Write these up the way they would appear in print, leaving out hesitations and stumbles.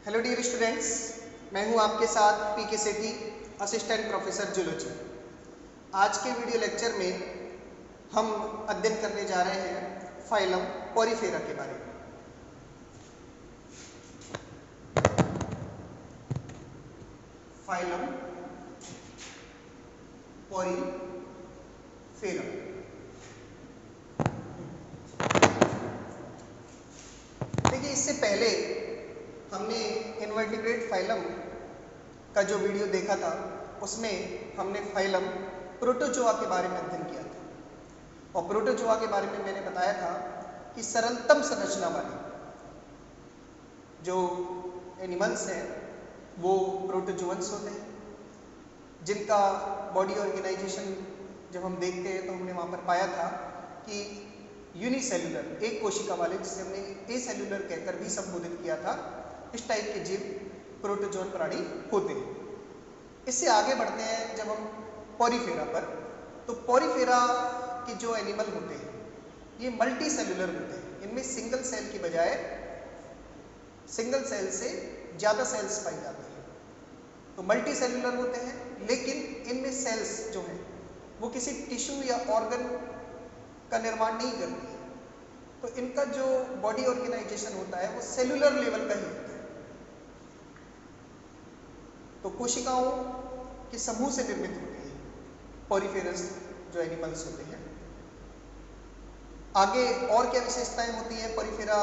Hello dear students, मैं हूं आपके साथ पीके सेठी, असिस्टेंट प्रोफेसर जूलॉजी। आज के वीडियो लेक्चर में हम अध्ययन करने जा रहे हैं फाइलम पोरीफेरा के बारे में। Phylum Porifera. देखिए, इससे पहले हमने इनवर्टिब्रेट फाइलम का जो वीडियो देखा था उसमें हमने फाइलम प्रोटोजोआ के बारे में अध्ययन किया था। और प्रोटोजोआ के बारे में मैंने बताया था कि सरलतम संरचना वाले जो एनिमल्स हैं वो प्रोटोजोअन्स होते हैं, जिनका बॉडी ऑर्गेनाइजेशन जब हम देखते हैं तो हमने वहाँ पर पाया था कि यूनिसेल्युलर, एक कोशिका वाले, जिसे हमने एसेल्युलर कहकर भी संबोधित किया था, इस टाइप के जीव प्रोटोजोअन प्राणी होते हैं। इससे आगे बढ़ते हैं जब हम पोरीफेरा पर, तो पोरीफेरा के जो एनिमल होते हैं ये मल्टी सेल्युलर होते हैं। इनमें सिंगल सेल की बजाय सिंगल सेल से ज़्यादा सेल्स पाई जाती हैं, तो मल्टी सेल्युलर होते हैं। लेकिन इनमें सेल्स जो हैं वो किसी टिश्यू या ऑर्गन का निर्माण नहीं करती है, तो इनका जो बॉडी ऑर्गेनाइजेशन होता है वो सेल्युलर लेवल का ही होता है। तो कोशिकाओं के समूह से निर्मित होती है पोरीफेरस जो एनिमल्स होते हैं। आगे और क्या विशेषताएं होती हैं पोरीफेरा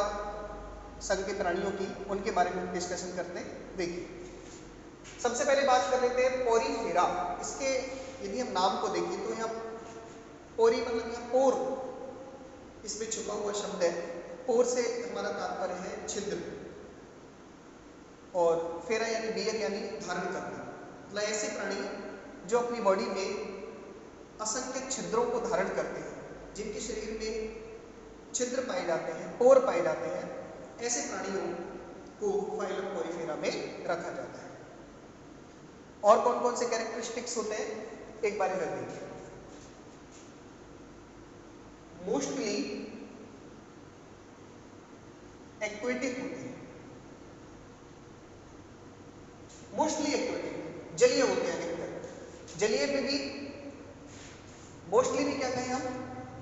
संघ के प्राणियों की, उनके बारे में डिस्कशन करते हैं। देखिए, सबसे पहले बात कर लेते हैं पोरीफेरा। इसके यदि हम नाम को देखें तो यहाँ पोरी मतलब यहाँ पोर, इसमें छुपा हुआ शब्द है। पोर से हमारा तात्पर्य है छिद्र, और फेरा यानी बियर यानी धारण करना। मतलब ऐसे प्राणी जो अपनी बॉडी में असंख्य छिद्रों को धारण करते हैं, जिनके शरीर में छिद्र पाए जाते हैं, पोर पाए जाते हैं, ऐसे प्राणियों को फाइलम पोरीफेरा में रखा जाता है। और कौन कौन से कैरेक्टरिस्टिक्स होते हैं एक बार इधर देखिए। मोस्टली एक्वेटिक होते हैं, मोस्टली एक्वेटिक, जलीय होते हैं अधिकतर। जलीय में भी मोस्टली भी क्या कहें हम,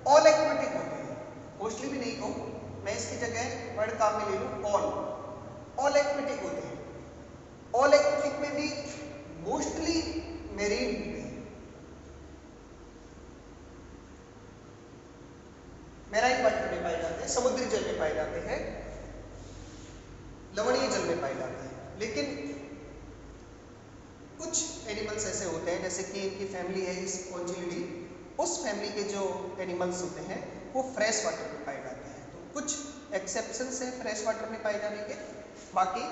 ऑल एक्वेटिक होते हैं। मोस्टली भी नहीं कहूं, मैं इसकी जगह वर्ड काम में ले लूं ऑल एक्वेटिक होते हैं। ऑल एक्वेटिक में भी मोस्टली मेरीन होते हैं। मैराइन वाटर में पाए जाते हैं, समुद्री जल में पाए जाते हैं, लवणीय जल में पाए जाते हैं। लेकिन कुछ एनिमल्स ऐसे होते हैं, जैसे कि इनकी फैमिली है स्पॉन्जिलिडी, उस फैमिली के जो एनिमल्स होते हैं वो फ्रेश वाटर में पाए जाते हैं। तो कुछ एक्सेप्शंस हैं फ्रेश वाटर में पाए जाने के, बाकी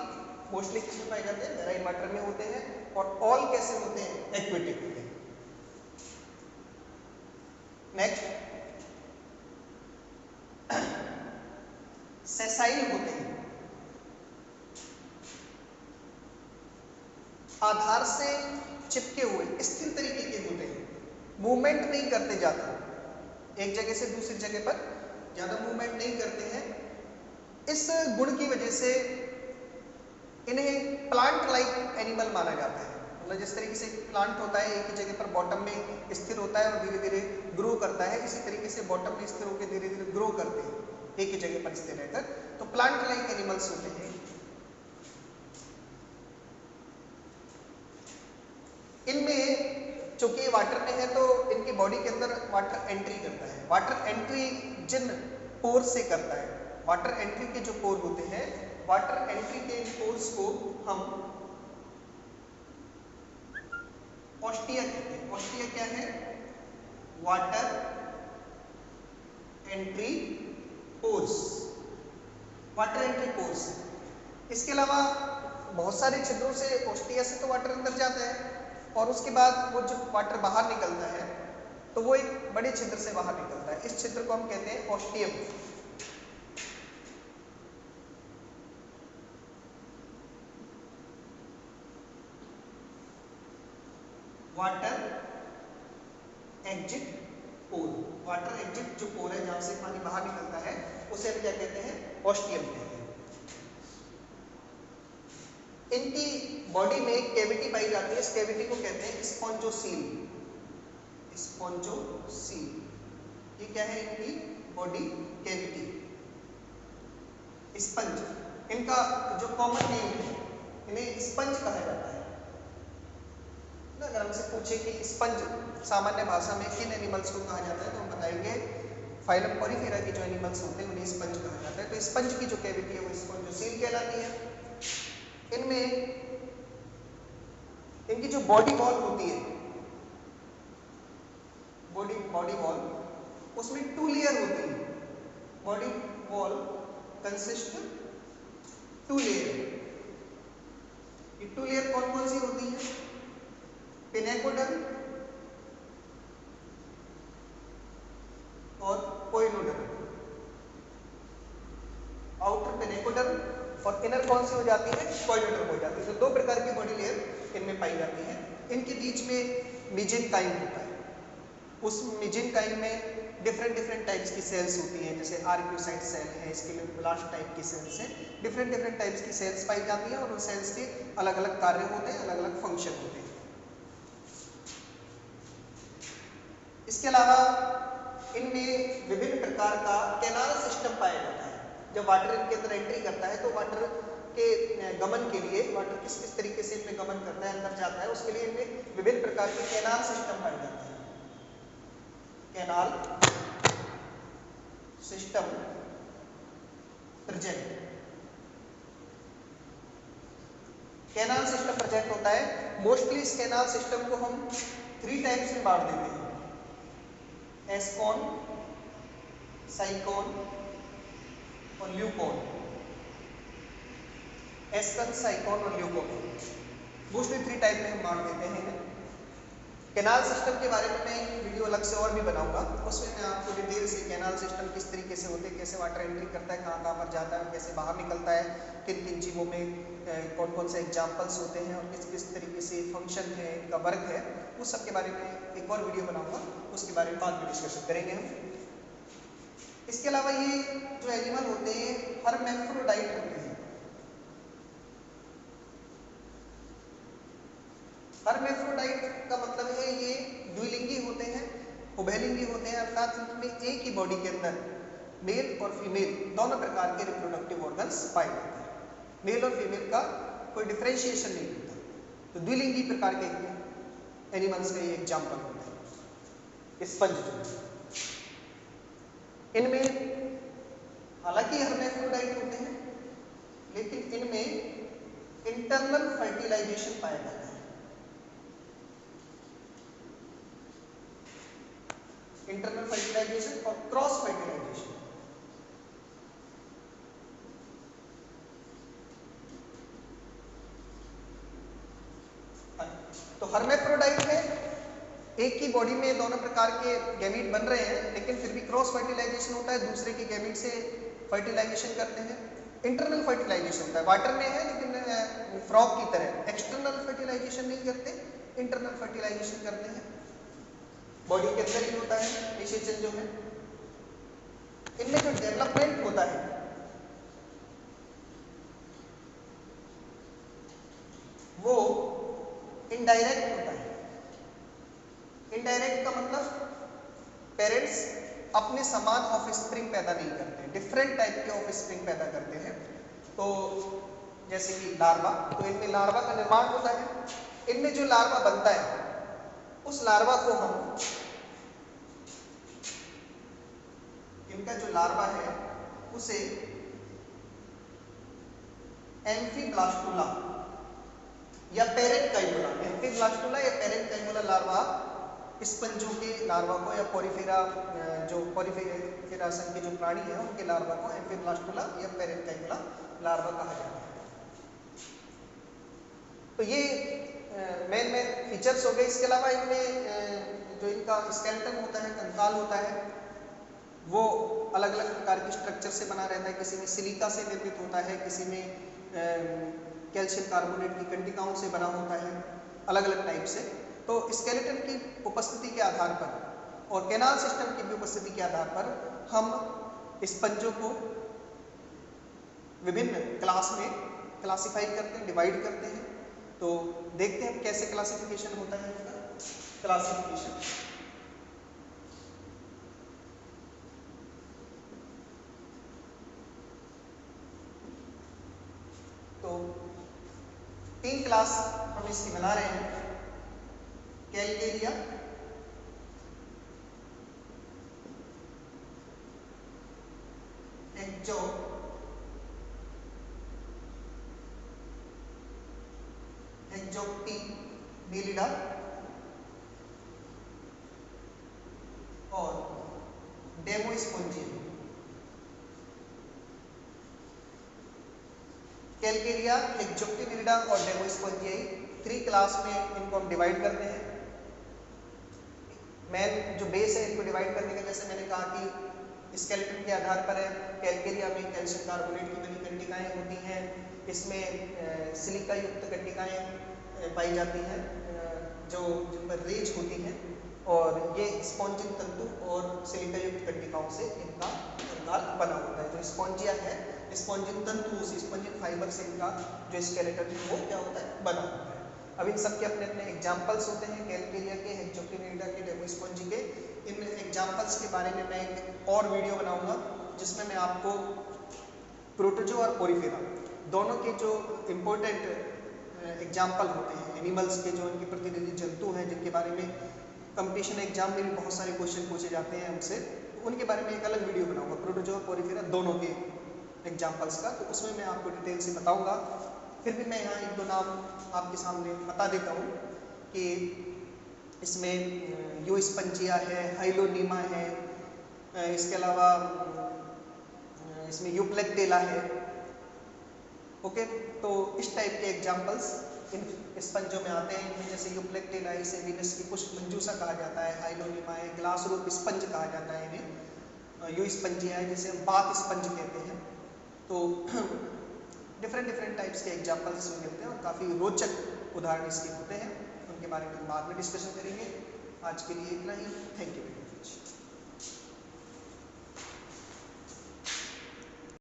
मोस्टली किस में पाए जाते हैं, मैराइन वाटर में होते हैं। और ऑल कैसे होते हैं, एक्वेटिक होते हैं। नेक्स्ट, सेसाइल होते हैं, आधार से चिपके हुए स्थिर तरीके के होते हैं, मूवमेंट नहीं करते जाते, एक जगह से दूसरी जगह पर ज्यादा मूवमेंट नहीं करते हैं। इस गुण की वजह से इन्हें प्लांट लाइक एनिमल माना जाता है। मतलब जिस तरीके से प्लांट होता है एक ही जगह पर बॉटम में स्थिर होता है और धीरे धीरे ग्रो करता है, इसी तरीके से बॉटम में स्थिर होकर धीरे धीरे ग्रो करते हैं एक ही जगह पर स्थिर रहकर, तो प्लांट लाइक एनिमल्स होते हैं। इनमें चूंकि वाटर में है तो इनकी बॉडी के अंदर वाटर एंट्री करता है। वाटर एंट्री जिन पोर से करता है, वाटर एंट्री के जो पोर होते हैं, वाटर एंट्री के पोर्स को हम ऑस्टिया कहते हैं। ऑस्टिया क्या है, water entry pores, water entry pores. इसके अलावा बहुत सारे छिद्रों से, ऑस्टिया से तो वाटर अंदर जाता है, और उसके बाद वो जो वाटर बाहर निकलता है तो वो एक बड़े छिद्र से बाहर निकलता है। इस छिद्र को हम कहते हैं ऑस्टियम। वाटर एग्जिट पोर, वाटर एग्जिट जो पोर है जहां से पानी बाहर निकलता है उसे हम क्या कहते हैं, ऑस्टियम कहते हैं। इनकी बॉडी में एक कैविटी पाई जाती है, इस कैविटी को कहते हैं स्पॉन्जोसील। स्पॉन्जोसील, ये क्या है? इनकी बॉडी कैविटी। स्पंज, इनका जो कॉमन नेम है, इन्हें स्पंज कहा जाता है ना। अगर हमसे पूछे कि स्पंज सामान्य भाषा में किन एनिमल्स को कहा जाता है, तो हम बताएंगे फाइलम पॉलीफेरा की जो एनिमल्स होते हैं उन्हें स्पंज कहा जाता है। तो स्पंज की जो कैविटी है वो स्पॉन्जोसील कहलाती है। इनमें इनकी जो बॉडी वॉल होती है, बॉडी वॉल, उसमें 2 लेयर होती है। Body wall consist 2 layer. ये 2 लेयर कौन कौन सी होती है? पिनेकोडर्म और कोइनोडर्म। आउटर पिनेकोडर्म और इनर कौन सी हो जाती है? कोइनोडर्म हो जाती है। तो 2 प्रकार की बॉडी लेयर इनमें पाई जाती है। इनके बीच में मेसेंकाइम होता है। उस मेसेंकाइम में डिफरेंट टाइप्स की सेल्स होती हैं, जैसे आर्क्यूसाइट सेल है, इसके लिए ब्लास्ट टाइप की सेल्स हैं। डिफरेंट टाइप्स की सेल्स पाई जाती हैं और उन सेल्स के अलग अलग कार्य होते हैं, अलग अलग फंक्शन होते हैं। इसके अलावा इनमें विभिन्न प्रकार का कैनाल सिस्टम पाया जाता है। जब वाटर इनके अंदर एंट्री करता है तो वाटर के गमन के लिए, वाटर किस किस तरीके से इनमें गमन करता है, अंदर जाता है, उसके लिए इनमें विभिन्न प्रकार के कैनाल सिस्टम पाए जाते हैं। Canal system present, canal system present होता है। मोस्टली इस कैनाल सिस्टम को हम 3 टाइप्स में बांट देते हैं: एस्कॉन, साइकोन और ल्यूकोन। एस्कन, साइकोन और ल्यूकोन, मोस्टली 3 टाइप में हम बांट देते हैं। कैनाल सिस्टम के बारे में मैं एक वीडियो अलग से और भी बनाऊंगा, उसमें मैं आपको डिटेल से कैनाल सिस्टम किस तरीके से होते हैं, कैसे वाटर एंट्री करता है, कहाँ पर जाता है, कैसे बाहर निकलता है, किन किन जीवों में कौन कौन से एग्जाम्पल्स होते हैं और किस किस तरीके से फंक्शन है, इनका वर्क है, उस सब के बारे में एक और वीडियो बनाऊंगा, उसके बारे में बाद में डिस्कशन करेंगे हम। इसके अलावा ये जो एनिमल होते हैं हर्मैफ्रोडाइट होते हैं। हर्मैफ्रोडाइट का मतलब है ये द्विलिंगी होते हैं, उभयलिंगी होते हैं, अर्थात इनमें एक ही बॉडी के अंदर मेल और फीमेल दोनों प्रकार के रिप्रोडक्टिव ऑर्गन्स पाए जाते हैं। मेल और फीमेल का कोई डिफरेंशिएशन नहीं होता। तो द्विलिंगी प्रकार के एनिमल्स का ये एग्जाम्पल होता है स्पंज। इनमें हालांकि हर्मैफ्रोडाइट होते हैं, लेकिन इनमें इंटरनल फर्टिलाइजेशन पाया जाता है। इंटरनल फर्टिलाइजेशन और क्रॉस फर्टिलाइजेशन। तो हर्मैफ्रोडाइट है, एक ही बॉडी में दोनों प्रकार के गैमीट बन रहे हैं, लेकिन फिर भी क्रॉस फर्टिलाइजेशन होता है, दूसरे के गैमीट से फर्टिलाइजेशन करते हैं। इंटरनल फर्टिलाइजेशन होता है, वाटर में है लेकिन फ्रॉग की तरह एक्सटर्नल फर्टिलाइजेशन नहीं करते, इंटरनल फर्टिलाइजेशन करते हैं, बॉडी के अंदर ही होता है निषेचन जो है। इनमें जो डेवलपमेंट होता है वो इनडायरेक्ट होता है। इनडायरेक्ट का मतलब पेरेंट्स अपने समान ऑफस्प्रिंग पैदा नहीं करते, डिफरेंट टाइप के ऑफस्प्रिंग पैदा करते हैं। तो जैसे कि लार्वा, तो इनमें लार्वा का निर्माण होता है। इनमें जो लार्वा बनता है उस लार्वा को हम, इनका जो लार्वा है उसे एम्फीब्लास्टुला या पेरेन्काइमुला, एम्फीब्लास्टुला या पेरेन्काइमुला लार्वा स्पंजों के लार्वा को, या पोरिफेरा, जो पोरिफेरा संघ के जो प्राणी है उनके लार्वा को एम्फीब्लास्टुला या पेरेन्काइमुला लार्वा कहा जाता है। तो ये मेन फीचर्स हो गए। इसके अलावा इनमें जो इनका स्केलेटन होता है, कंकाल होता है, वो अलग अलग प्रकार के स्ट्रक्चर से बना रहता है। किसी में सिलिका से निर्मित होता है, किसी में कैल्शियम कार्बोनेट की कंडिकाओं से बना होता है, अलग अलग टाइप से। तो स्केलेटन की उपस्थिति के आधार पर और कैनाल सिस्टम की भी उपस्थिति के आधार पर हम स्पंजों को विभिन्न क्लास में क्लासिफाई करते हैं, डिवाइड करते हैं। तो देखते हैं कैसे क्लासिफिकेशन होता है इसका। क्लासिफिकेशन तो 3 क्लास हम इसकी बना रहे हैं। कैलकेरिया, एक्जोक्टिनिलिडा और डेमोस्पोंजियम। कैलकेरिया, एक्जोक्टिनिलिडा और डेमोस्पोंजियाई 3 क्लास में इनको हम डिवाइड करते हैं। मेन जो बेस है इनको डिवाइड करने का, जैसे मैंने कहा कि स्केलेटन के आधार पर है। कैलकेरिया में कैल्शियम कार्बोनेट की बनी कंडिकाएं होती हैं, इसमें सिलिका युक्त कंडिकाएं पाई जाती हैं जो जिन पर रेज होती हैं, और ये स्पॉन्जिन तंतु और सिलिका युक्त कंडिकाओं से इनका कंकाल बना होता है। जो स्पॉन्जिया है, स्पॉन्जिन तंतु से, स्पॉन्जिन फाइबर से इनका जो स्केलेटन है वो क्या होता है, बना होता है। अब इन सब के अपने अपने एग्जाम्पल्स होते हैं, कैलकेरिया के, एक्जोक्टिनिलिडा के, डेमोस्पोंजी के। इन एग्जाम्पल्स के बारे में मैं एक और वीडियो बनाऊंगा जिसमें मैं आपको प्रोटोजो और पोरिफेरा दोनों के जो इम्पोर्टेंट एग्जाम्पल होते हैं एनिमल्स के, जो इनके प्रतिनिधि जंतु हैं जिनके बारे में कंपटीशन एग्जाम में भी बहुत सारे क्वेश्चन पूछे जाते हैं हमसे, तो उनके बारे में एक अलग वीडियो बनाऊंगा, प्रोटोजो और पोरिफेरा दोनों के एग्जाम्पल्स का। तो उसमें मैं आपको डिटेल से बताऊंगा। फिर भी मैं यहाँ एक दो नाम आपके सामने बता देता हूँ कि इसमें यूस्पंजिया है, हाइलोनीमा है, इसके अलावा इसमें यूप्लेक्टेला है। ओके, तो इस टाइप के एग्जाम्पल्स इन स्पंजों में आते हैं। इनमें जैसे यूप्लेक्टेला, इसे वीनस की पुष्प मंजूषा कहा जाता है। हाइलोनीमा है, ग्लास रूप स्पंज कहा जाता है इन्हें। यूस्पंजिया है जिसे हम बाथ स्पंज कहते हैं। तो डिफरेंट टाइप्स के एग्जाम्पल्स इसमें मिलते हैं और काफ़ी रोचक उदाहरण इसके होते हैं। उनके बारे में बाद में डिस्कशन करेंगे। आज के लिए इतना ही। Thank you very much.